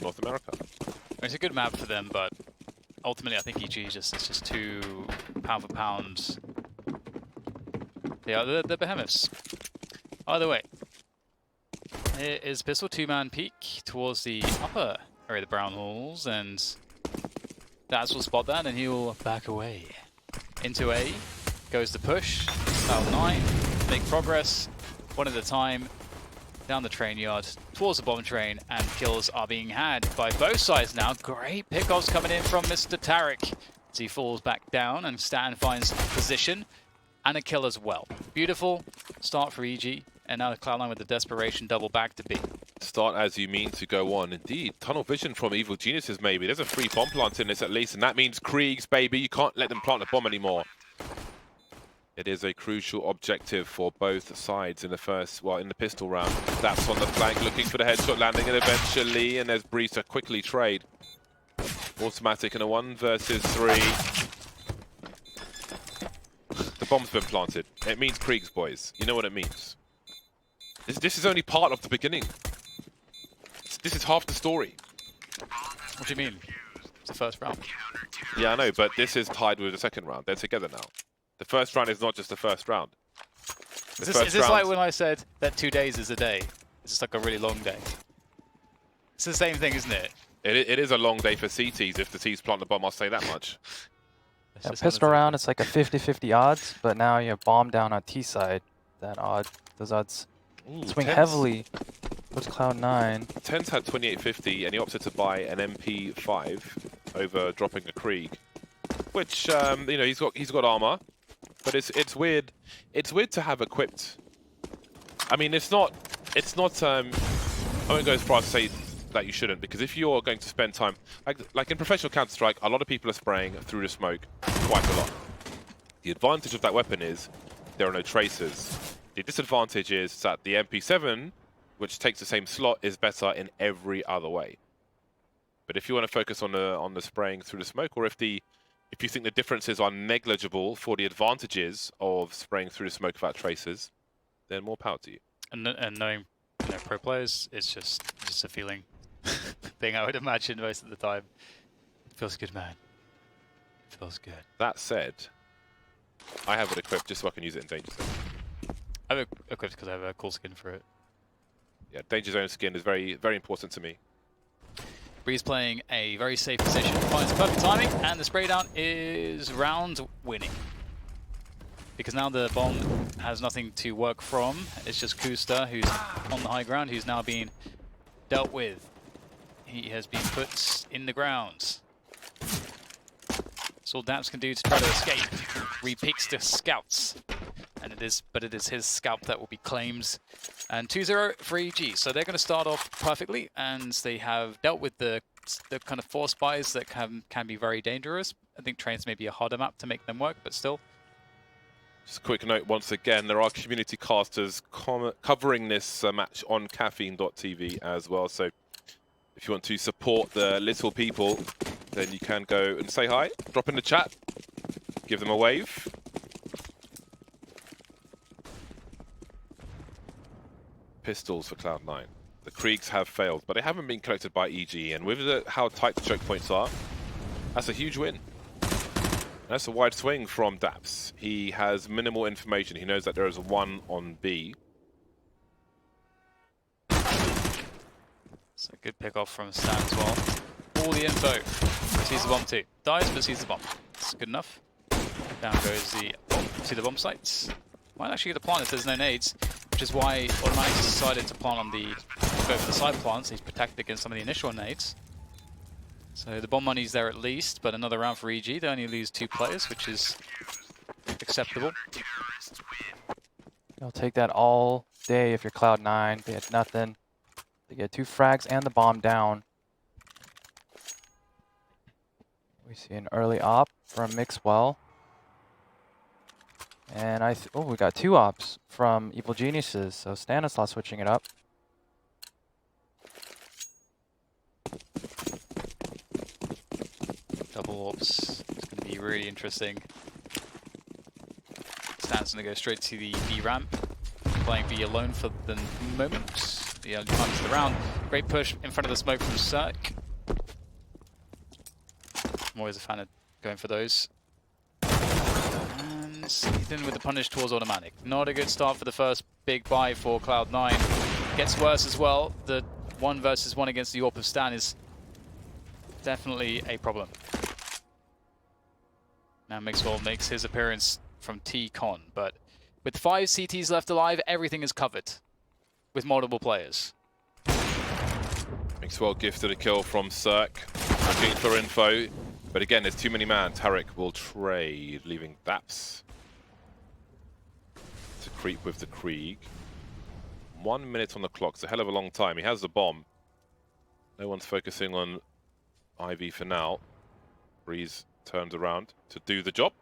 North America. It's a good map for them, but ultimately I think EG is just too pound for pound. Yeah, the behemoths. Either way, here is Pistol, two-man peek towards the upper area of the brown halls, and Daz will spot that and he'll back away. Into A, goes the push, Cloud9, make progress, one at a time, down the train yard, towards the bomb train, and kills are being had by both sides now. Great pickoffs coming in from Mr. Tarik as he falls back down, and Stan finds position, and a kill as well. Beautiful start for EG, and now Cloud9 with the desperation double back to B. Start as you mean to go on. Indeed, tunnel vision from Evil Geniuses maybe. There's a free bomb plant in this at least, and that means Kriegs, baby. You can't let them plant the bomb anymore. It is a crucial objective for both sides in the first, well, in the pistol round. Daps on the flank, looking for the headshot landing, and eventually, and there's Brehze to quickly trade. Autimatic in a 1 versus 3. The bomb's been planted. It means Kriegs, boys. You know what it means. This is only part of the beginning. This is half the story. What do you mean? It's the first round. Yeah, I know, but this is tied with the second round. They're together now. The first round is not just the first round. Is this like when I said that 2 days is a day? It's just like a really long day. It's the same thing, isn't it? It is a long day for CTs if the T's plant the bomb, I'll say that much. Yeah, pistol round, it's like a 50-50 odds, but now you have bomb down on T side. Those odds swing heavily towards Cloud9. TenZ had 2850 and he opted to buy an MP5 over dropping a Krieg, which you know, he's got armor, but it's weird. It's weird to have equipped. I mean, it's not. I won't go as far as to say that you shouldn't, because if you're going to spend time, like in professional Counter-Strike, a lot of people are spraying through the smoke quite a lot. The advantage of that weapon is there are no tracers. The disadvantage is that the MP7, which takes the same slot, is better in every other way. But if you want to focus on the spraying through the smoke, or if you think the differences are negligible for the advantages of spraying through the smoke without tracers, then more power to you. And knowing, you know, pro players, it's just a feeling thing, I would imagine, most of the time. It feels good, man. It feels good. That said, I have it equipped just so I can use it in Danger Zone. I have it equipped because I have a cool skin for it. Yeah, Danger Zone skin is very, very important to me. Brehze playing a very safe position, finds perfect timing, and the spray down is round winning. Because now the bomb has nothing to work from. It's just koosta, who's on the high ground, who's now being dealt with. He has been put in the ground. That's all daps can do to try to escape. Re-picks the scouts. And it is his scalp that will be claimed. And 2-0 for EG. So they're going to start off perfectly, and they have dealt with the kind of force buys that can be very dangerous. I think trains may be a harder map to make them work, but still. Just a quick note once again, there are community casters covering this match on caffeine.tv as well. So if you want to support the little people, then you can go and say hi, drop in the chat, give them a wave. Pistols for Cloud9. The Kriegs have failed, but they haven't been collected by EG, and with how tight the choke points are, that's a huge win. That's a wide swing from daps. He has minimal information. He knows that there is one on B. It's a good pick off from Stan as well. All the info. Sees the bomb too. Dies, but sees the bomb. It's good enough. Down goes to the bomb sites. Might actually get the plant if there's no nades, which is why autimatic decided to plant on go for the side plants. He's protected against some of the initial nades. So the bomb money's there at least, but another round for EG. They only lose 2 players, which is acceptable. You'll take that all day if you're Cloud9. They had nothing. They get 2 frags and the bomb down. We see an early op from mixwell. And we got 2 ops from Evil Geniuses, so Stanislaw switching it up. Double ops. It's going to be really interesting. Stan's going to go straight to the B ramp. Playing B alone for the moment. the early times of the round. Great push in front of the smoke from CeRq. I'm always a fan of going for those. And Ethan with the punish towards autimatic. Not a good start for the first big buy for Cloud9. Gets worse as well. The 1 versus 1 against the AWP of Stan is definitely a problem. Now mixwell makes his appearance from T-Con, but with 5 CTs left alive, everything is covered with multiple players. mixwell gifted a kill from CeRq. Looking for info. But again, there's too many man. Tarik will trade, leaving daps to creep with the Krieg. 1 minute on the clock. It's a hell of a long time. He has the bomb. No one's focusing on Ivy for now. Brehze turns around to do the job.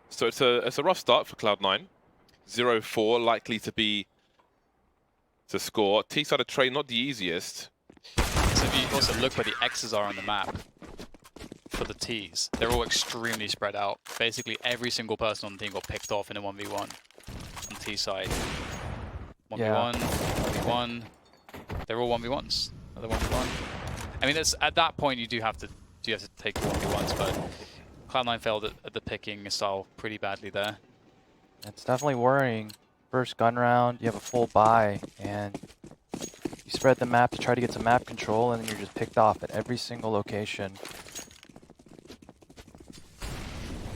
So it's a rough start for Cloud9. 0-4, likely to be to score. T-side of trade, not the easiest. So if you also look where the X's are on the map for the T's, they're all extremely spread out. Basically every single person on the team got picked off in a 1v1 on T side. 1v1, 1v1. They're all 1v1s. Another 1v1. I mean, at that point you have to take 1v1s, but Cloud9 failed at the picking style pretty badly there. It's definitely worrying. First gun round, you have a full buy, and you spread the map to try to get some map control, and then you're just picked off at every single location.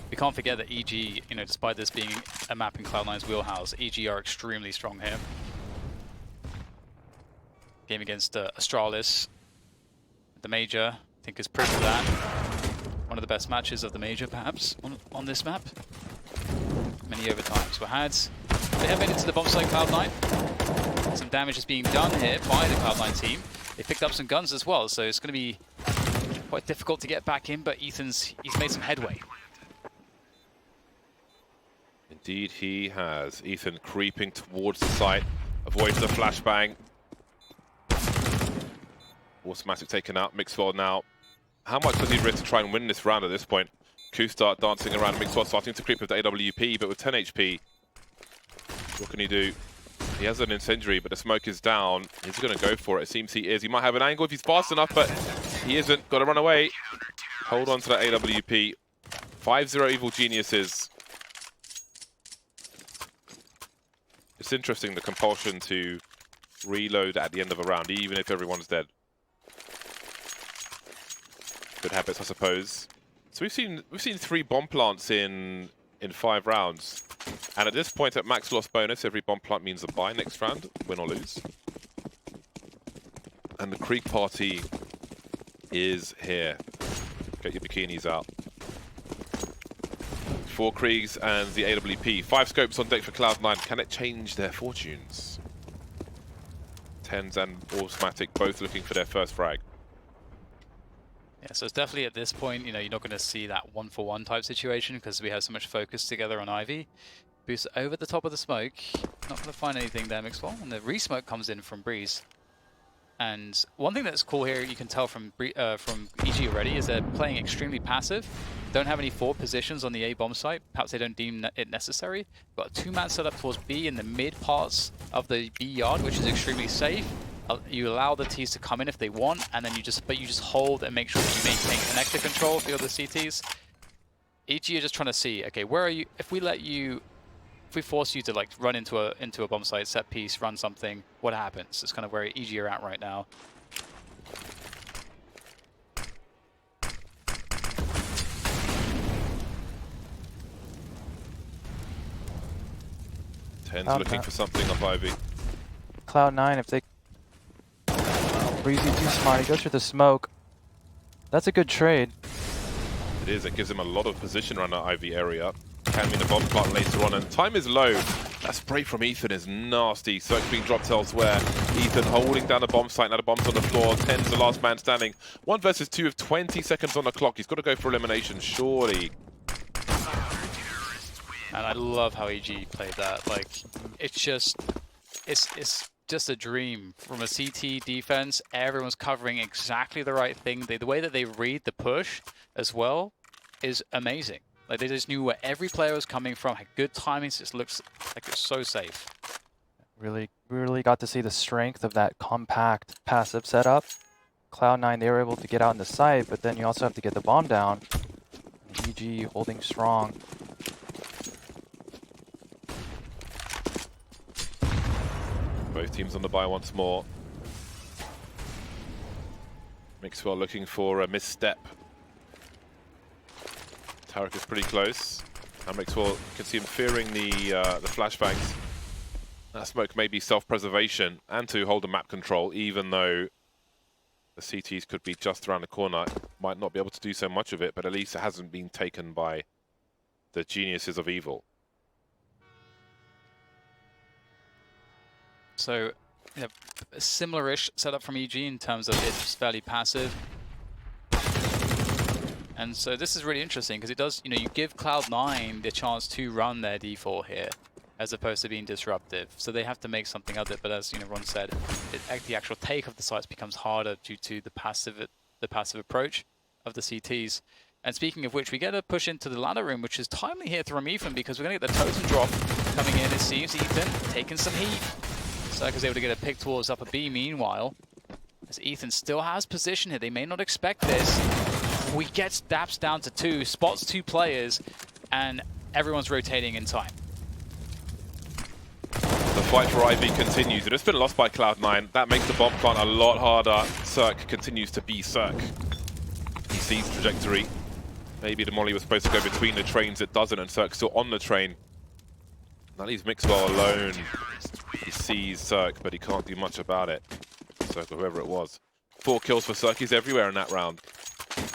We can't forget that EG, you know, despite this being a map in Cloud9's wheelhouse, EG are extremely strong here. Game against Astralis, the Major, I think is proof of that. One of the best matches of the Major, perhaps, on this map. Many overtimes were had. They have made it to the bomb site, Cloud9. Some damage is being done here by the Cloud9 team. They picked up some guns as well, so it's going to be quite difficult to get back in, but he's made some headway. Indeed he has. Ethan creeping towards the site, avoids the flashbang. Autimatic taken out, mixwell now. How much does he risk to try and win this round at this point? Koosta dancing around, mixwell starting to creep with the AWP, but with 10 HP. What can he do? He has an incendiary, but the smoke is down. He's going to go for it. It seems he is. He might have an angle if he's fast enough, but he isn't. Got to run away. Hold on to that AWP. 5-0 Evil Geniuses. It's interesting, the compulsion to reload at the end of a round, even if everyone's dead. Good habits, I suppose. So we've seen 3 bomb plants in 5 rounds. And at this point, at max loss bonus, every bomb plant means a buy next round, win or lose. And the Krieg party is here. Get your bikinis out. 4 Kriegs and the AWP. 5 scopes on deck for Cloud9. Can it change their fortunes? TenZ and autimatic both looking for their first frag. Yeah, so it's definitely at this point, you know, you're not going to see that 1-for-1 type situation because we have so much focus together on Ivy. Boost over the top of the smoke. Not going to find anything there, mixwell. And the re-smoke comes in from Brehze. And one thing that's cool here, you can tell from EG already, is they're playing extremely passive. Don't have any forward positions on the A bomb site. Perhaps they don't deem it necessary. Got a 2-man setup towards B in the mid parts of the B yard, which is extremely safe. You allow the T's to come in if they want, and then you just hold and make sure that you maintain connector control for the other CTs. EG are just trying to see, okay, where are you? If we force you to like run into a bomb site, set piece, run something, what happens? It's kind of where EG are at right now. TenZ looking for something up Ivy. Cloud9, if they... Brehze too smart, he goes for the smoke. That's a good trade. It is, it gives him a lot of position around that Ivy area. Can mean a bomb plant later on, and time is low. That spray from Ethan is nasty. CeRq being dropped elsewhere. Ethan holding down the bomb site, now the bomb's on the floor. TenZ the last man standing. 1 versus 2 with 20 seconds on the clock. He's got to go for elimination, surely. And I love how EG played that. Like, it's just a dream from a CT defense. Everyone's covering exactly the right thing. The way that they read the push as well is amazing. Like they just knew where every player was coming from, had good timings. It just looks like it's so safe. Really got to see the strength of that compact passive setup. Cloud9, they were able to get out in the site, but then you also have to get the bomb down. And EG holding strong. Both teams on the buy once more. Mixwell looking for a misstep. Tarik is pretty close. And Mixwell, you can see him fearing the flashbangs. That smoke may be self-preservation and to hold a map control, even though the CTs could be just around the corner. Might not be able to do so much of it, but at least it hasn't been taken by the geniuses of evil. So, you know, a similar-ish setup from EG in terms of it's fairly passive. And so this is really interesting because it does, you know, you give Cloud9 the chance to run their D4 here as opposed to being disruptive. So they have to make something of it, but as, you know, Ron said, the actual take of the sites becomes harder due to the passive approach of the CTs. And speaking of which, we get a push into the ladder room, which is timely here from Ethan because we're going to get the totem drop coming in. It seems Ethan taking some heat. CeRq is able to get a pick towards upper B. Meanwhile, as Ethan still has position here, they may not expect this. We get daps down to 2, spots 2 players, and everyone's rotating in time. The fight for IB continues. It has been lost by Cloud9. That makes the bomb plant a lot harder. CeRq continues to be CeRq. He sees trajectory. Maybe the molly was supposed to go between the trains. It doesn't, and CeRq's still on the train. That leaves Mixwell alone. He sees CeRq, but he can't do much about it. CeRq, or whoever it was. 4 kills for CeRq. He's everywhere in that round.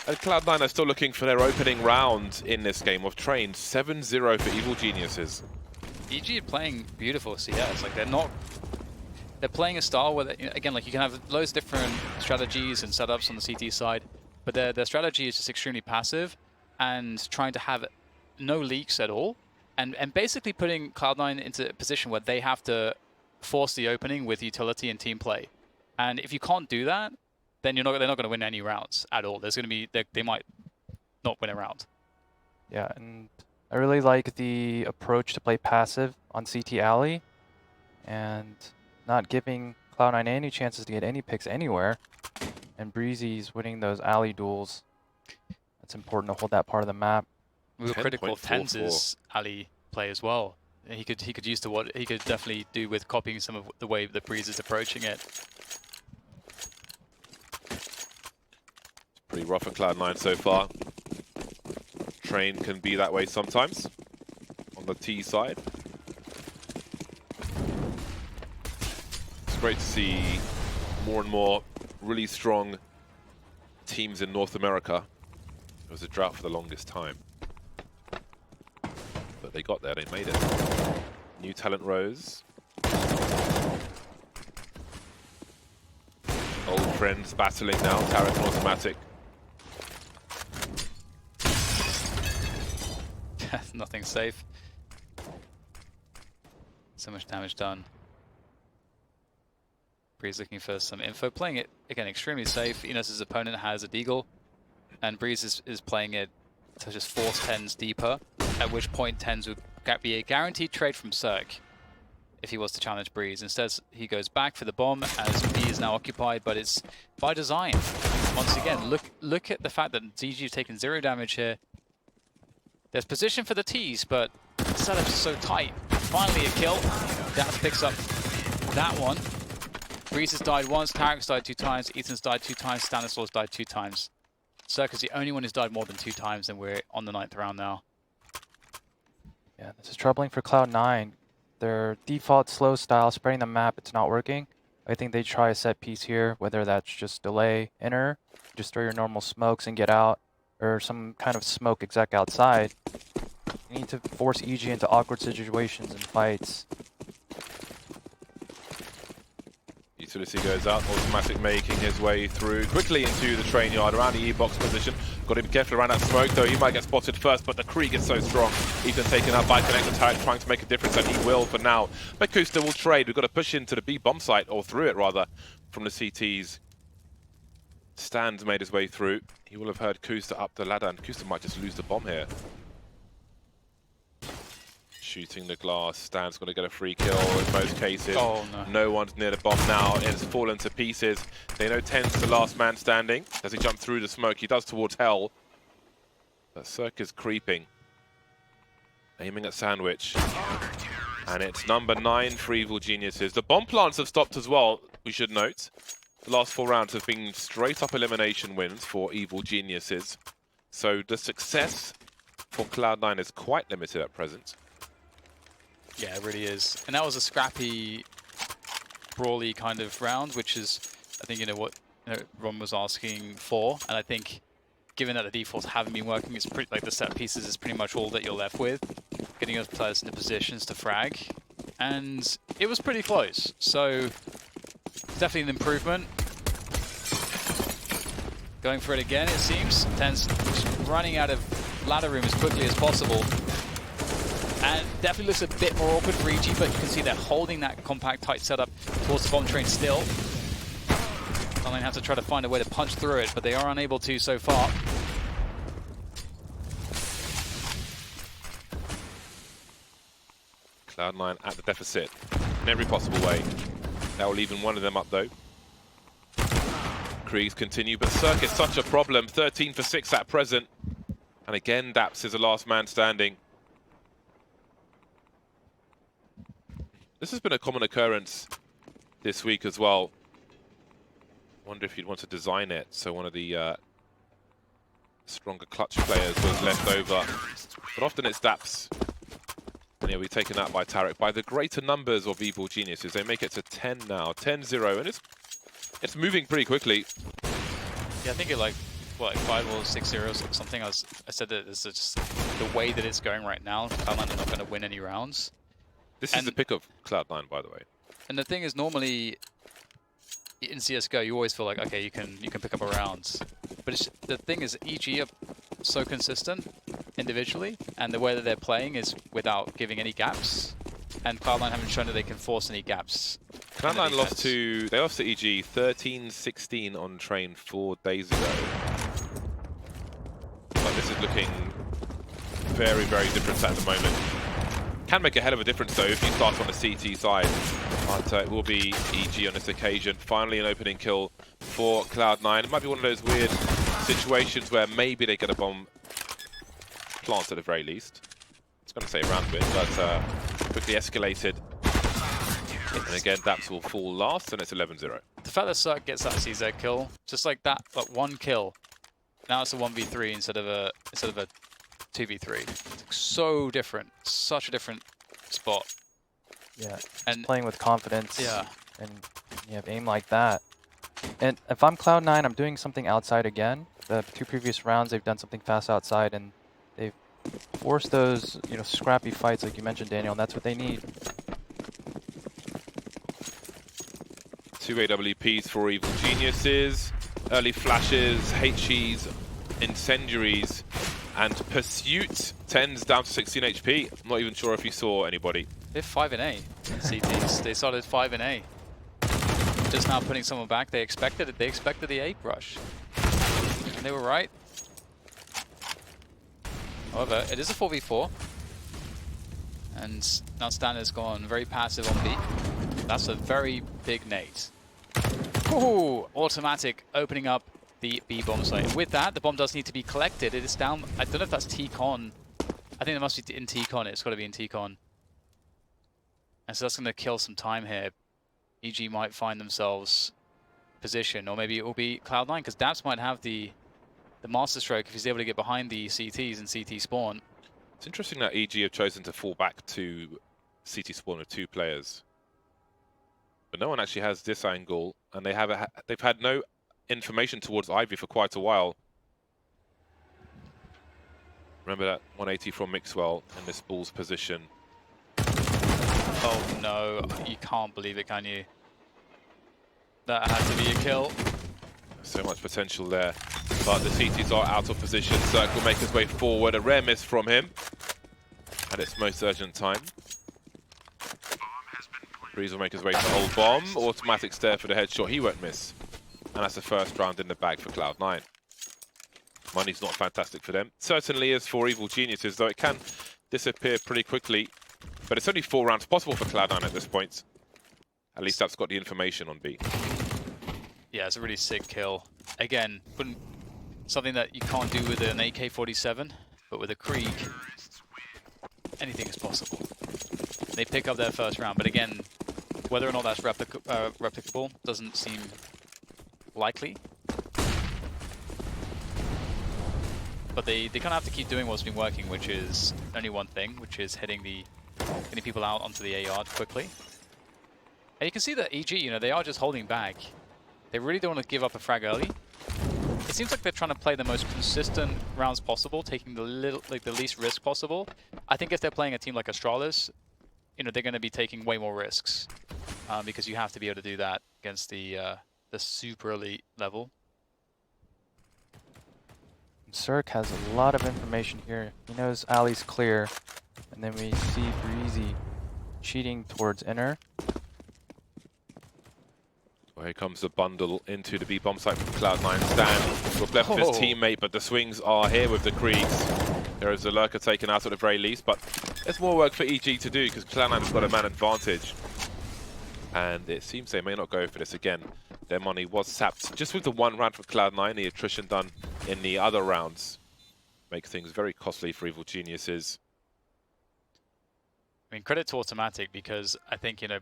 And Cloud9 are still looking for their opening round in this game of train. 7-0 for Evil Geniuses. EG are playing beautiful CS. Like they're playing a style where, you know, again, like you can have loads of different strategies and setups on the CT side, but their strategy is just extremely passive and trying to have no leaks at all, and basically putting Cloud9 into a position where they have to force the opening with utility and team play. And if you can't do that, then they're not going to win any rounds at all. There's going to be they might not win a round. Yeah, and I really like the approach to play passive on CT alley and not giving Cloud9 any chances to get any picks anywhere. And Brehze's winning those alley duels. It's important to hold that part of the map. We were critical of TenZ's alley play as well. He could use to what he could definitely do with copying some of the way that Brehze is approaching it. Pretty rough for Cloud9 so far. Train can be that way sometimes on the T side. It's great to see more and more really strong teams in North America. It was a drought for the longest time, but they got there, they made it. New talent rose. Old friends battling now, tarik and autimatic. Nothing safe. So much damage done. Brehze looking for some info. Playing it, again, extremely safe. Enos' opponent has a deagle, and Brehze is playing it to just force TenZ deeper, at which point TenZ would be a guaranteed trade from CeRq if he was to challenge Brehze. Instead, he goes back for the bomb as B is now occupied, but it's by design. Once again, look at the fact that ZG has taken 0 damage here. There's position for the T's, but the setup is so tight. Finally a kill. Daps picks up that one. Brehze has died once, Tarik's died 2 times, Ethan's died 2 times, Stanislaw's died 2 times. CeRq is the only one who's died more than 2 times, and we're on the 9th round now. Yeah, this is troubling for Cloud9. Their default slow style, spreading the map, it's not working. I think they try a set piece here, whether that's just delay, enter, just throw your normal smokes and get out, or some kind of smoke exec outside. You need to force EG into awkward situations and fights. Utility goes out, autimatic making his way through quickly into the train yard around the E-box position. Got to be careful around that smoke though, he might get spotted first, but the Krieg is so strong. Ethan taken out by connector tarik, trying to make a difference, and he will for now. But koosta will trade. We've got to push into the B bomb site, or through it rather, from the CTs. Stan's made his way through. He will have heard koosta up the ladder, and koosta might just lose the bomb here. Shooting the glass. Stan's going to get a free kill in most cases. Oh, no. No one's near the bomb now. It's fallen to pieces. They know TenZ the last man standing. Does he jump through the smoke? He does towards hell. But CeRq is creeping. Aiming at Sandwich. And it's number 9 for Evil Geniuses. The bomb plants have stopped as well, we should note. The last 4 rounds have been straight up elimination wins for Evil Geniuses. So the success for Cloud9 is quite limited at present. Yeah, it really is. And that was a scrappy, brawly kind of round, which is, I think, what Ron was asking for. And I think, given that the defaults haven't been working, it's pretty like the set pieces is pretty much all that you're left with. Getting those players into positions to frag. And it was pretty close. So, definitely an improvement. Going for it again, it seems. TenZ just running out of ladder room as quickly as possible. And definitely looks a bit more awkward for EG, but you can see they're holding that compact, tight setup towards the bomb train still. Cloud9 have to try to find a way to punch through it, but they are unable to so far. Cloud9 at the deficit in every possible way. That will even one of them up though. Kriegs continue, but CeRq is such a problem. 13 for 6 at present. And again, daps is the last man standing. This has been a common occurrence this week as well. Wonder if you'd want to design it so one of the stronger clutch players was left over. But often it's daps. And he'll be taken out by tarik. By the greater numbers of Evil Geniuses, they make it to 10 now. 10-0, and it's moving pretty quickly. Yeah, I think it like 5 or 6-0 or something. I said that it's just the way that it's going right now. Cloud9 are not going to win any rounds. This is the pick of Cloud9, by the way. And the thing is, normally in CSGO, you always feel like, okay, you can pick up a round. But the thing is, EG are so consistent individually, and the way that they're playing is without giving any gaps. And Cloud9 haven't shown that they can force any gaps. Cloud9 lost to EG 13-16 on train 4 days ago. But this is looking very, very different at the moment. Can make a hell of a difference though if you start on the CT side. But it will be EG on this occasion. Finally an opening kill for Cloud9. It might be one of those weird situations where maybe they get a bomb plant at the very least. I was going to say around a bit, but quickly escalated. And again, daps will fall last, and it's 11-0. The fact that CeRq gets that CZ kill, just like that, like one kill. Now it's a 1v3 instead of a 2v3. It's so different, such a different spot. Yeah, and playing with confidence. Yeah, and you have aim like that. And if I'm Cloud9, I'm doing something outside again. The 2 previous rounds, they've done something fast outside, and they've forced those, scrappy fights like you mentioned, Daniel. And that's what they need. 2 AWPs for Evil Geniuses. Early flashes, HEs, incendiaries, and pursuit. TenZ down to 16 HP. I'm not even sure if you saw anybody. They're 5-A. CTs. They started 5-A. Just now putting someone back. They expected it. They expected the ape rush. And they were right. However, it is a 4v4. And now Stan has gone very passive on B. That's a very big nade. Ooh, autimatic opening up the B bomb site. With that, the bomb does need to be collected. It is down. I don't know if that's T-Con. I think it must be in T-Con. It's got to be in T-Con. And so that's going to kill some time here. EG might find themselves position, or maybe it will be Cloud9, because daps might have the master stroke if he's able to get behind the CTs and CT spawn. It's interesting that EG have chosen to fall back to CT spawn with 2 players. But no one actually has this angle, and they've had no information towards Ivy for quite a while. Remember that 180 from Mixwell in this ball's position. Oh no, you can't believe it, can you? That had to be a kill. So much potential there. But the CTs are out of position. CeRq will make his way forward. A rare miss from him at its most urgent time. Brehze will make his way to hold bomb. Autimatic stare for the headshot. He won't miss. And that's the first round in the bag for Cloud9. Money's not fantastic for them. Certainly is for Evil Geniuses, though it can disappear pretty quickly. But it's only 4 rounds possible for Cloud9 at this point. At least that's got the information on B. Yeah, it's a really sick kill. Again, something that you can't do with an AK-47, but with a Krieg, anything is possible. They pick up their first round, but again, whether or not that's replicable doesn't seem likely. But they kind of have to keep doing what's been working, which is only one thing, which is getting people out onto the A yard quickly. And you can see that EG, you know, they are just holding back. They really don't want to give up a frag early. It seems like they're trying to play the most consistent rounds possible, taking the least risk possible. I think if they're playing a team like Astralis, you know, they're going to be taking way more risks because you have to be able to do that against the super elite level. CeRq has a lot of information here. He knows Ali's clear, and then we see Brehze cheating towards inner. Well, here comes the bundle into the B bomb site from Cloud9. Stan was left with his teammate, but the swings are here with the Kriegs. There is a lurker taken out at the very least, but there's more work for EG to do because Cloud9 has got a man advantage. And it seems they may not go for this again. Their money was sapped just with the 1 round for Cloud9. The attrition done in the other rounds make things very costly for Evil Geniuses. I mean, credit to autimatic because I think, you know,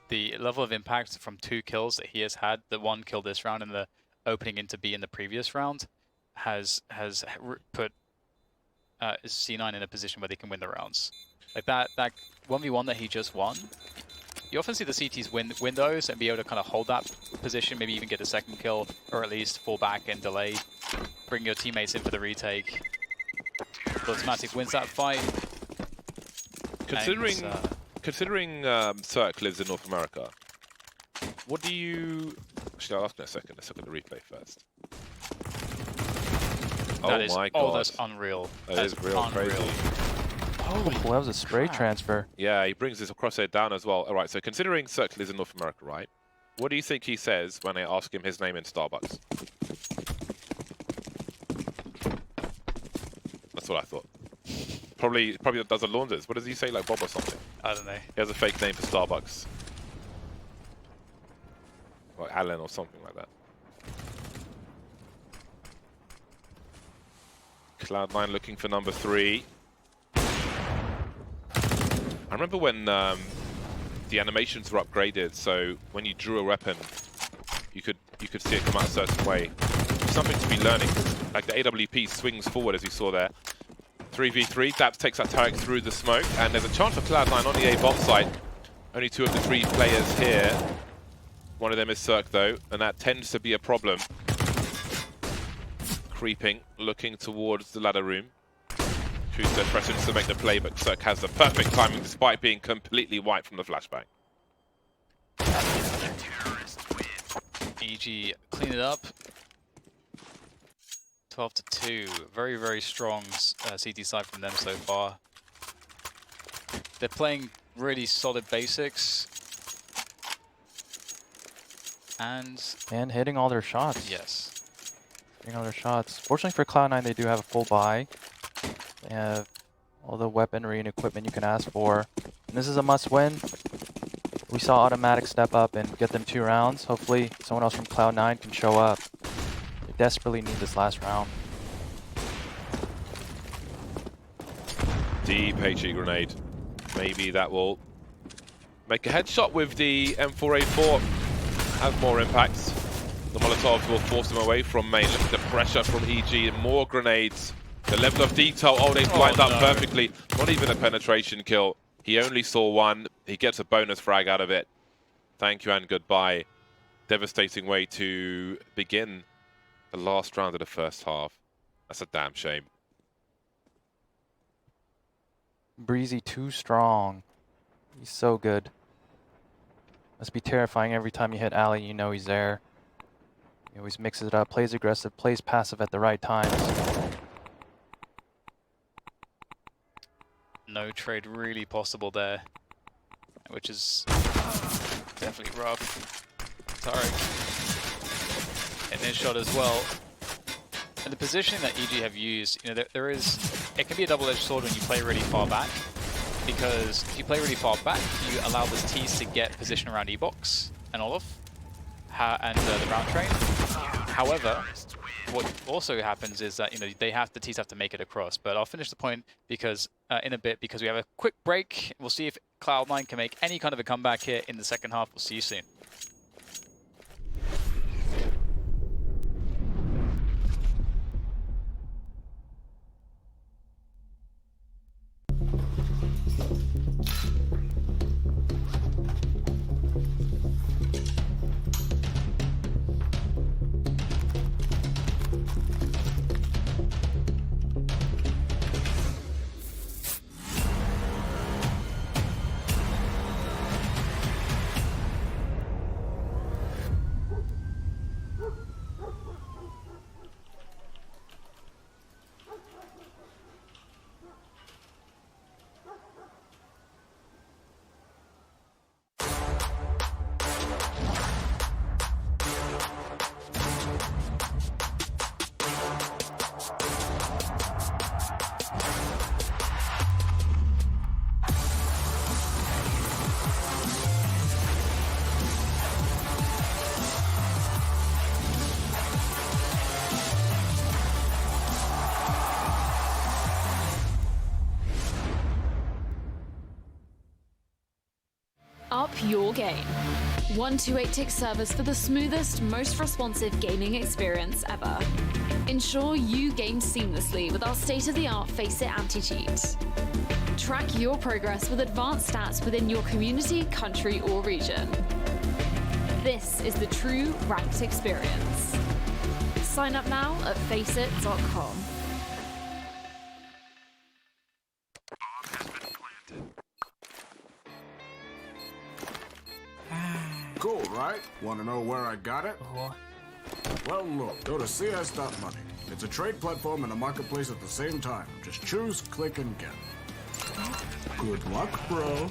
the level of impact from 2 kills that he has had, the 1 kill this round and the opening into B in the previous round, has put C9 in a position where they can win the rounds. Like that 1v1 that he just won, you often see the CTs win those and be able to kind of hold that position, maybe even get a second kill, or at least fall back and delay, bring your teammates in for the retake. autimatic wins that fight. Considering CeRq lives in North America, what do you... Actually, I'll ask in a second. Let's look at the replay first. My God. Oh, that's unreal. That is real crazy. Holy, that was a spray transfer. Yeah, he brings his crosshair down as well. All right, so considering CeRq lives in North America, right? What do you think he says when I ask him his name in Starbucks? That's what I thought. Probably does a launders. What does he say, like Bob or something? I don't know. He has a fake name for Starbucks. Or Alan or something like that. Cloud9 looking for number 3. I remember when the animations were upgraded, so when you drew a weapon, you could see it come out a certain way. Something to be learning. Like the AWP swings forward, as you saw there. 3v3, daps takes that tarik through the smoke, and there's a chance for Cloud9 on the A bomb site. Only 2 of the 3 players here. One of them is CeRq though, and that tends to be a problem. Creeping, looking towards the ladder room. koosta pressing to make the play, but CeRq has the perfect timing despite being completely white from the flashbang. EG clean it up. 12-2. Very, very strong CT side from them so far. They're playing really solid basics. And hitting all their shots. Yes. Hitting all their shots. Fortunately for Cloud9, they do have a full buy. They have all the weaponry and equipment you can ask for. And this is a must-win. We saw autimatic step up and get them 2 rounds. Hopefully someone else from Cloud9 can show up. They desperately need this last round. Deep HE grenade. Maybe that will make a headshot with the M4A4. Have more impacts. The Molotovs will force them away from main. Look at the pressure from EG and more grenades. The level of detail, they lined up perfectly. Not even a penetration kill. He only saw 1. He gets a bonus frag out of it. Thank you and goodbye. Devastating way to begin the last round of the first half. That's a damn shame. Brehze too strong. He's so good. Must be terrifying every time you hit Ali, you know he's there. He always mixes it up, plays aggressive, plays passive at the right times. No trade really possible there, which is definitely rough. Tarik hitting his shot as well. And the positioning that EG have used, you know, it can be a double-edged sword when you play really far back. because if you play really far back, you allow this tease to get position around E-Box and Olaf and the round train. However, what also happens is that the tees have to make it across. But I'll finish the point because in a bit, because we have a quick break. We'll see if Cloud9 can make any kind of a comeback here in the second half. We'll see you soon. Up your game. 128-tick servers for the smoothest, most responsive gaming experience ever. Ensure you game seamlessly with our state-of-the-art Face It anti-cheat. Track your progress with advanced stats within your community, country, or region. This is the true ranked experience. Sign up now at faceit.com. Cool, right? Want to know where I got it? Well, look, go to cs.money. It's a trade platform and a marketplace at the same time. Just choose, click, and get. Good luck, bro.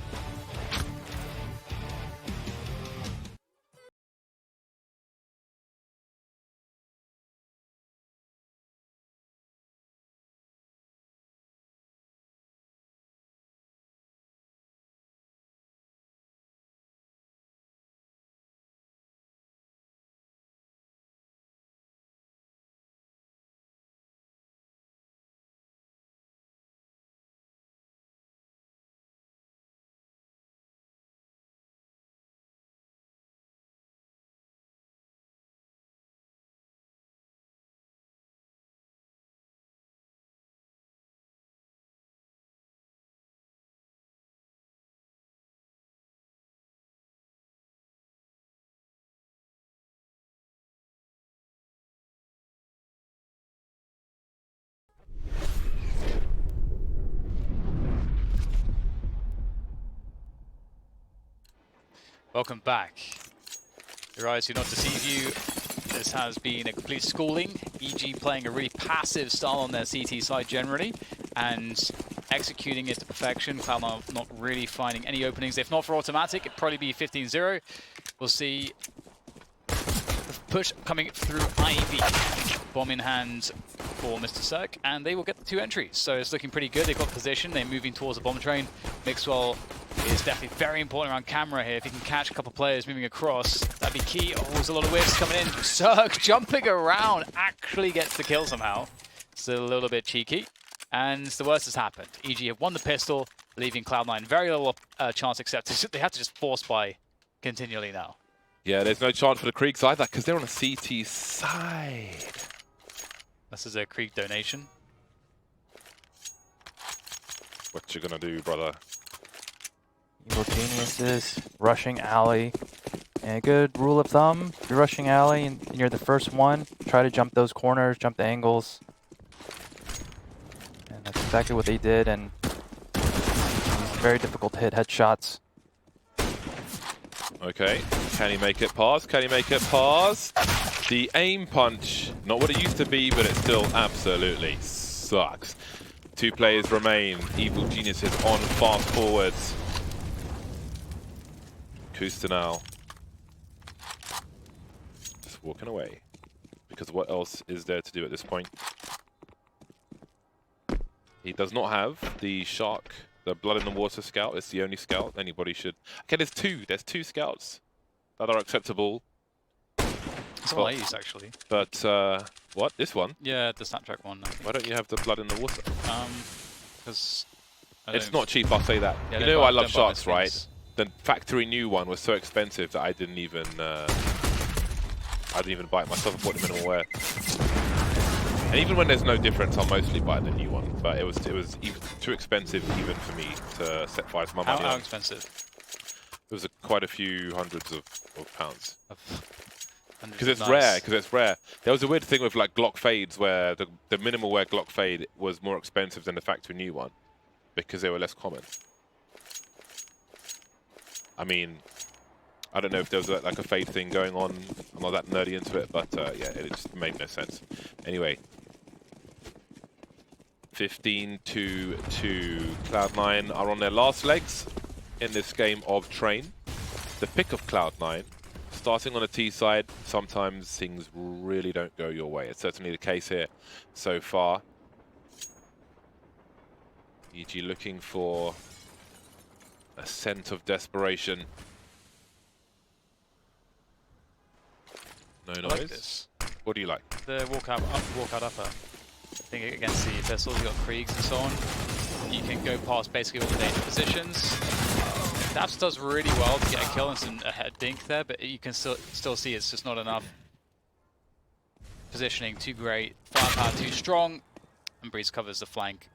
Welcome back. Your eyes do not deceive you. This has been a complete schooling. EG playing a really passive style on their CT side generally, and executing it to perfection. Cloud9 not really finding any openings. If not for autimatic, it'd probably be 15-0. We'll see the push coming through Ivy. Bomb in hand for Mr. CeRq, and they will get the 2 entries. So it's looking pretty good. They've got position. They're moving towards the bomb train. Mixwell is definitely very important around camera here. If he can catch a couple players moving across, that'd be key. Oh, there's a lot of whiffs coming in. CeRq jumping around actually gets the kill somehow. Still a little bit cheeky. And the worst has happened. EG have won the pistol, leaving Cloud9 very little chance accepted. They have to just force buy continually now. Yeah, there's no chance for the Krieg side because they're on a CT side. This is a Krieg donation. What you gonna do, brother? Evil geniuses, rushing alley. And a good rule of thumb, if you're rushing alley and you're the first one, try to jump those corners, jump the angles. And that's exactly what they did, and it's very difficult to hit headshots. Okay, can he make it past? Can he make it past? The aim punch, not what it used to be, but it still absolutely sucks. 2 players remain. Evil geniuses on fast forwards. Koosta now. Just walking away. Because what else is there to do at this point? He does not have the CeRq The blood in the water scout is the only scout anybody should. Okay, there's two. There's two scouts that are acceptable. That's all I use actually. But what? This one? Yeah, the Snaptrack one. Why don't you have the blood in the water? Because It's not cheap. I'll say that. Yeah, you don't know buy- I love don't buy sharks, those right? things. The factory new one was so expensive that I didn't even buy it myself. I bought the minimal wear. And even when there's no difference, I'll mostly buy the new one. But it was even too expensive even for me to set fire to my money How on. expensive? It was quite a few hundreds of pounds. Hundreds Because it's of rare. nice. Because it's rare. There was a weird thing with like Glock fades where the minimal wear Glock fade was more expensive than the factory new one because they were less common. I mean, I don't know if there was like a fade thing going on. I'm not that nerdy into it, but yeah, it just made no sense. Anyway, 15-2. Cloud9 are on their last legs in this game of Train. The pick of Cloud9, starting on the T side, sometimes things really don't go your way. It's certainly the case here so far. EG looking for a scent of desperation. No I noise. like this. What do you like? The walkout upper. I think against the pistols, you got Kriegs and so on. You can go past basically all the danger positions. Daps does really well to get a kill and some a dink there, but you can still see it's just not enough. Positioning too great, firepower too strong, and Brehze covers the flank.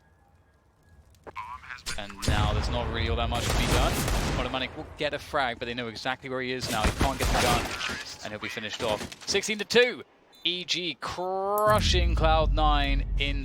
And now there's not really all that much to be done. autimatic will get a frag, but they know exactly where he is now. He can't get the gun, and he'll be finished off. 16-2. EG crushing Cloud9 in